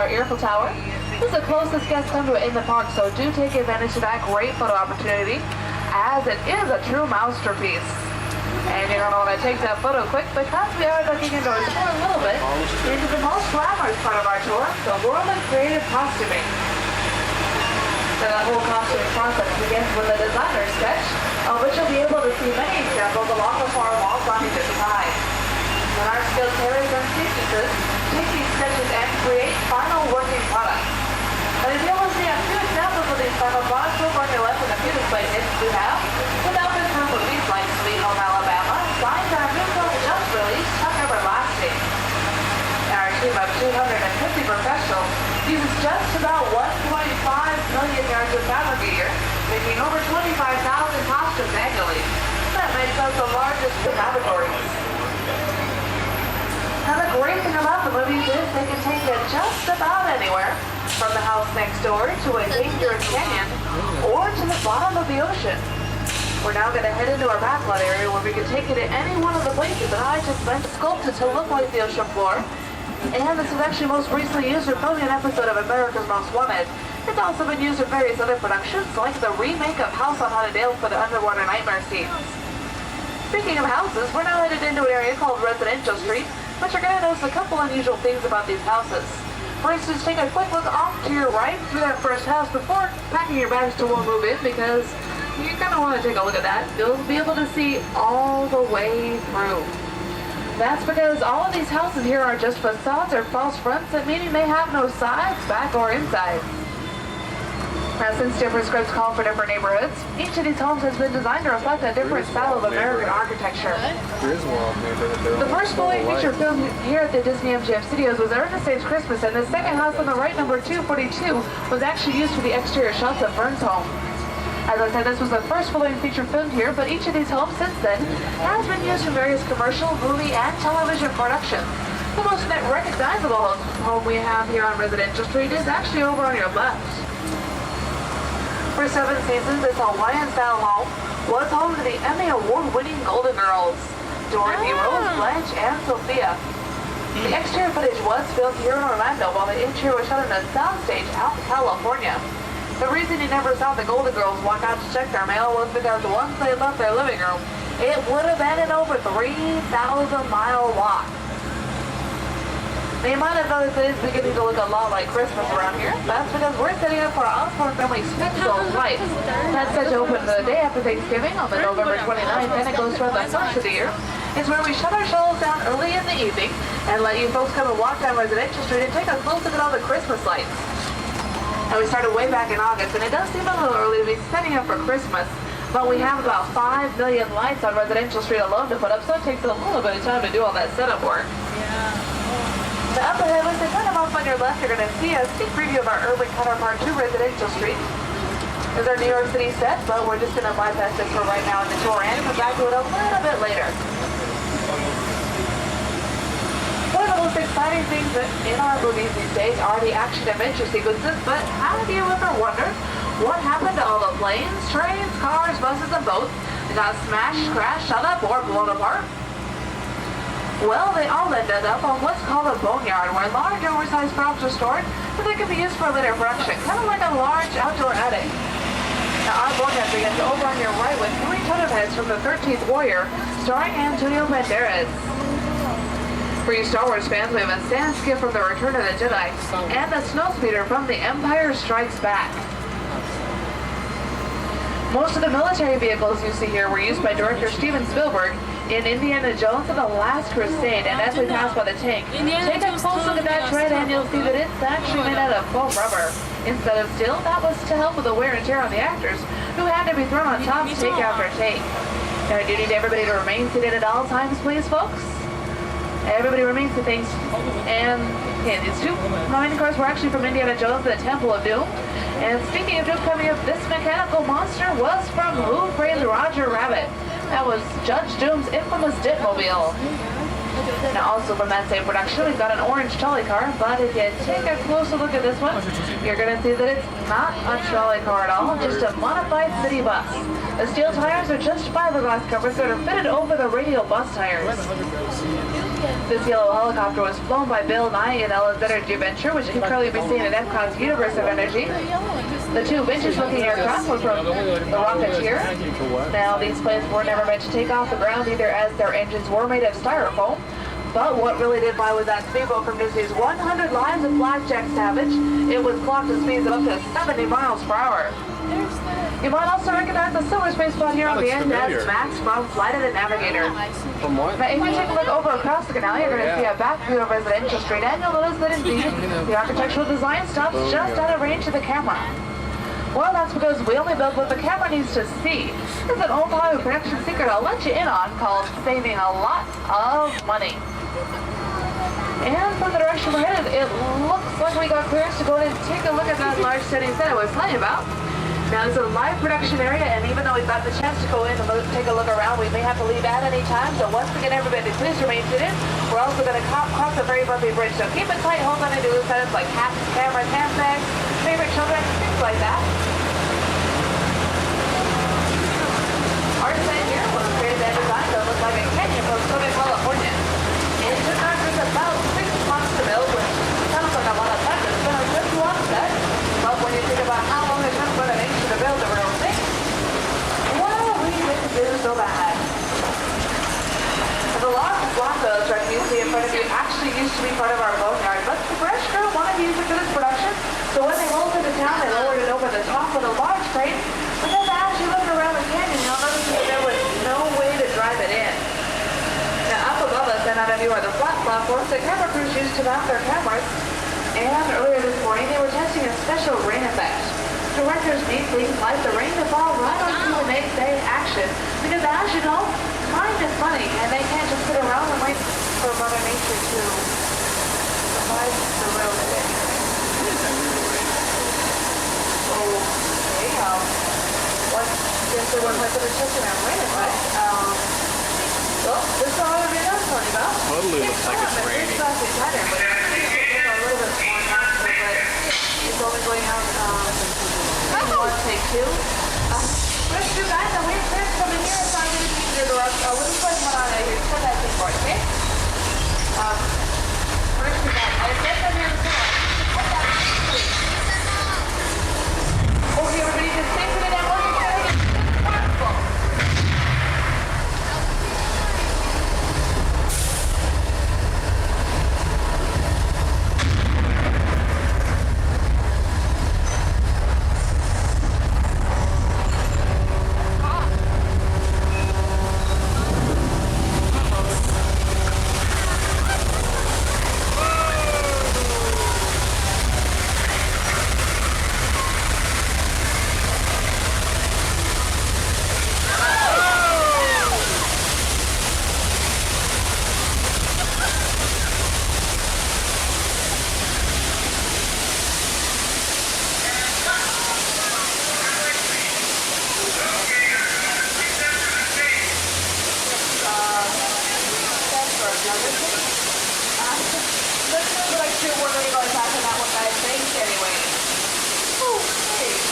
our Earffel Tower. This is the closest guests come to it in the park, so do take advantage of that great photo opportunity, as it is a true masterpiece. And you're going to want to take that photo quick because we are looking into a little bit into the most glamorous part of our tour, the world of creative costuming. So that whole costuming process begins with a designer sketch, of which you'll be able to see many examples along the far walls on either side. When our skilled tailors and seamstresses take these sketches and create final working products. And you'll be able to see a few examples of these final products over on your left in the few display hits we have. Without this room would be like Sweet Home Alabama, signed our new film just released, Tuck Everlasting. Our team of 250 professionals uses just about 1.5 million yards of fabric a year, making over 25,000 costumes annually. That makes us the largest laboratories. Now the great thing about the movies is they can take it just about anywhere, from the house next door to a dangerous canyon, or to the bottom of the ocean. We're now going to head into our backlot area where we can take it to any one of the places that I just meant sculpted to look like the ocean floor. And this was actually most recently used in filming an episode of America's Most Wanted. It's also been used in various other productions, like the remake of House on Haunted Hill for the underwater nightmare scenes. Speaking of houses, we're now headed into an area called Residential Street, but you're going to notice a couple unusual things about these houses. For instance, take a quick look off to your right through that first house before packing your bags to one move in, because you're going to want to take a look at that. You'll be able to see all the way through. That's because all of these houses here are just facades or false fronts, meaning they have no sides, back, or insides. Now, since different scripts call for different neighborhoods, each of these homes has been designed to reflect a different style of American architecture. The first fully feature film here at the Disney-MGM Studios was Ernest Saves Christmas, and the second house on the right, number 242, was actually used for the exterior shots of Vern's home. As I said, this was the first full-length feature filmed here, but each of these homes since then has been used in various commercial, movie, and television productions. The most recognizable home we have here on Residential Street is actually over on your left. For 7 seasons, this Hawaiian-style home was home to the Emmy Award-winning Golden Girls, Dorothy, Rose, Blanche, and Sophia. The exterior footage was filmed here in Orlando, while the interior was shot on a soundstage out in California. The reason you never saw the Golden Girls walk out to check their mail was because once they left their living room, it would have been an over 3,000-mile walk. Now, you might have noticed it is beginning to look a lot like Christmas around here. That's because we're setting up for our Osborne Family Spectacle Flight. That's set to open the day after Thanksgiving on the November 29th, and it goes throughout the first of the year. It's where we shut our shuttles down early in the evening and let you folks come and walk down Residential Street and take a close look at all the Christmas lights. And we started way back in August, and it does seem a little early to be setting up for Christmas, but we have about 5 million lights on Residential Street alone to put up, so it takes a little bit of time to do all that setup work. The up ahead, when you turn them off on your left, you're going to see a sneak preview of our urban counterpart to Residential Street. This is our New York City set, but we're just going to bypass this for right now in the tour and come back to it a little bit later. One of the most exciting things in our movies these days are the action-adventure sequences, but have you ever wondered what happened to all the planes, trains, cars, buses, and boats that got smashed, crashed, shut up, or blown apart? Well, they all ended up on what's called a boneyard, where large, oversized props are stored so they can be used for later production, kind of like a large outdoor attic. Now, our boneyard begins over on your right with 3 totem heads from the 13th Warrior, starring Antonio Banderas. For you Star Wars fans, we have a sand skip from the Return of the Jedi and a snowspeeder from The Empire Strikes Back. Most of the military vehicles you see here were used by director Steven Spielberg in Indiana Jones and the Last Crusade, and as we pass by the tank, take a close look at that tread and you'll see that it's actually made out of foam rubber instead of steel. That was to help with the wear and tear on the actors, who had to be thrown on top take after take. Now, I do need everybody to remain seated at all times, please, folks. Everybody remains to things. And okay, these 2 main cars were actually from Indiana Jones, the Temple of Doom. And speaking of Doom coming up, this mechanical monster was from Who Framed Roger Rabbit. That was Judge Doom's infamous Ditmobile. Now, also from that same production, we've got an orange trolley car, but if you take a closer look at this one, you're going to see that it's not a trolley car at all, just a modified city bus. The steel tires are just fiberglass covers that are fitted over the radial bus tires. This yellow helicopter was flown by Bill Nye in Ellen's Energy Venture, which can currently be seen in Epcot's Universe of Energy. The two vintage-looking aircraft were from the Rocketeer. Now, these planes were never meant to take off the ground either, as their engines were made of styrofoam. But what really did buy was that speedboat from Disney's 100 Lives of Blackjack Savage. It was clocked at speeds of up to 70 miles per hour. You might also recognize the silver space spot here on the end as Max from Flight of the Navigator. From what? Now, if you take a look over across the canal, you're going to see a back view of Residential Street, and you'll notice that indeed the architectural design stops just out of range of the camera. Well, that's because we only build what the camera needs to see. There's an old-time production secret I'll let you in on called saving a lot of money. And from the direction we're headed, it looks like we got clearance to go in and take a look at that large setting set I was telling you about. Now, it's a live production area, and even though we've got the chance to go in and take a look around, we may have to leave at any time. So once again, everybody, please remain seated. We're also going to cross a very bumpy bridge, so keep it tight, hold on to loose items like hats, cameras, handbags, favorite children, things like that. Our design here was created and designed to look like a canyon from Southern California. It took us about 6 months to build, which sounds like a lot of time. It's been a good long set, but when you think about how long it took for an inch to build the real thing, well, we didn't do so bad. The large block of truck you see in front of you actually used to be part of our Boneyard, but the British crew wanted to use it for this production, so when they rolled into town, they lowered it over the top with a large crane. But then as you look around the canyon, you'll notice that there was no way to drive it in. Now, up above us and out of view are the flat platforms that camera crews used to mount their cameras. And earlier this morning, they were testing a special rain effect. Directors need things like the rain to fall right onto the next day action, because as you know, time is money, and they can't just sit around and wait for Mother Nature to provide the real thing. Okay, guess there was like a testing on rain effect. Well, this is all I've been talking about. Totally looks like it's raining. It's a little bit more natural, but it's only going out one, take two. Let's do guys, I'm waiting for it coming here, so I'm going to keep it to us. We'll just put one on here. Put that thing for it, okay? First do that. I said from here to put that please. Okay, everybody, just stay for the next one. Wonderful.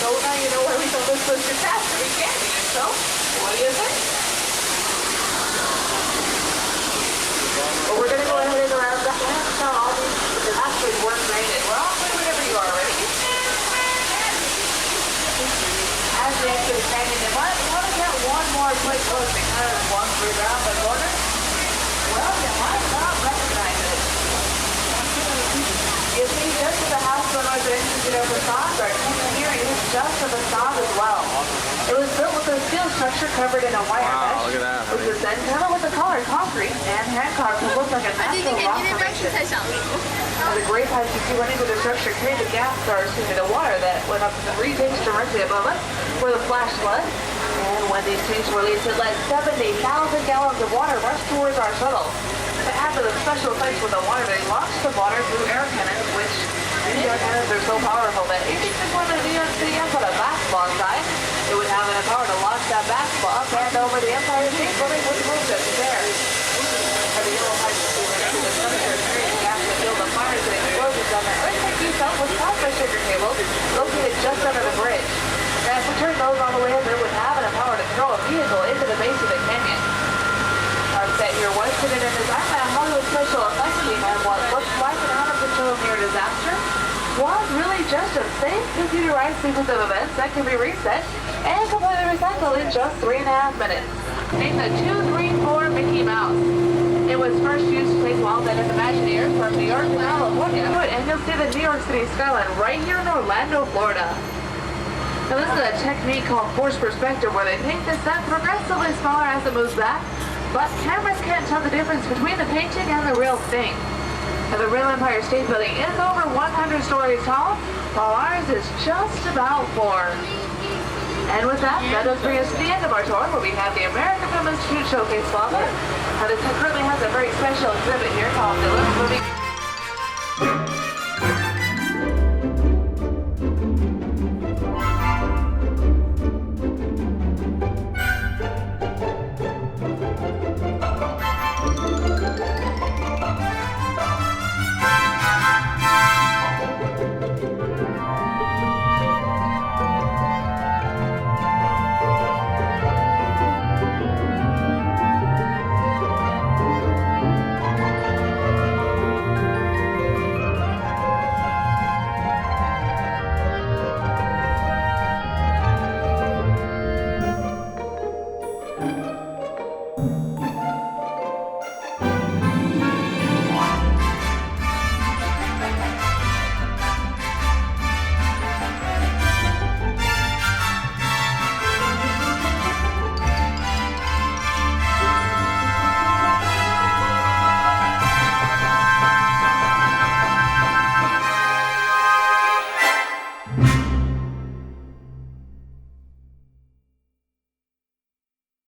So now you know where we thought this was Catastrophe Canyon. So, what do you think? Well, we're going to go ahead and around the hand tell all these disasters weren't rated. We're all good whenever you are ready. As we enter the canyon, you might want to get one more quick look because once we're around the corner, well, you might not recognize it. You see, just as the house on our engineer facade, our kitchen here is just a facade as well. It was built with a steel structure covered in a wire mesh, which was then covered with a colored concrete and hand-carved to look like a natural rock formation. And the great height you see running through the structure created gas stars into the water that went up to the 3 tanks directly above us, where the flash flood. And when these tanks were released, it let 70,000 gallons of water rush towards our shuttle. To add to the special effects with the water, they launched the water through air cannons, which these air cannons are so powerful that if you took one of the New York City and put a basketball inside, it would have enough power to launch that basketball up and over the Empire State Building with moved it there. And the yellow pipes to the temperature creating gas to fuel the fires and explosions on the earthquake itself was caused by sugar cables located just under the bridge. And if we turn those all the way up, it would have enough power to throw a vehicle into the base of the canyon. Our set here was fitted and designed by a Hollywood special effects team and what looks like an out-of-control near disaster was really just a safe computerized sequence of events that can be reset and completely recycled in just 3.5 minutes. Named the 234 Mickey Mouse. It was first used to place Walt and his Imagineers from New York to California. And you'll see the New York City skyline right here in Orlando, Florida. Now this is a technique called forced perspective where they paint the set progressively smaller as it moves back, but cameras can't tell the difference between the painting and the real thing. Now the real Empire State Building is over 100 stories tall, while ours is just about 4. And with that, that does bring us to the end of our tour, where we have the American Film Institute Showcase Plaza. Now this currently has a very special exhibit here called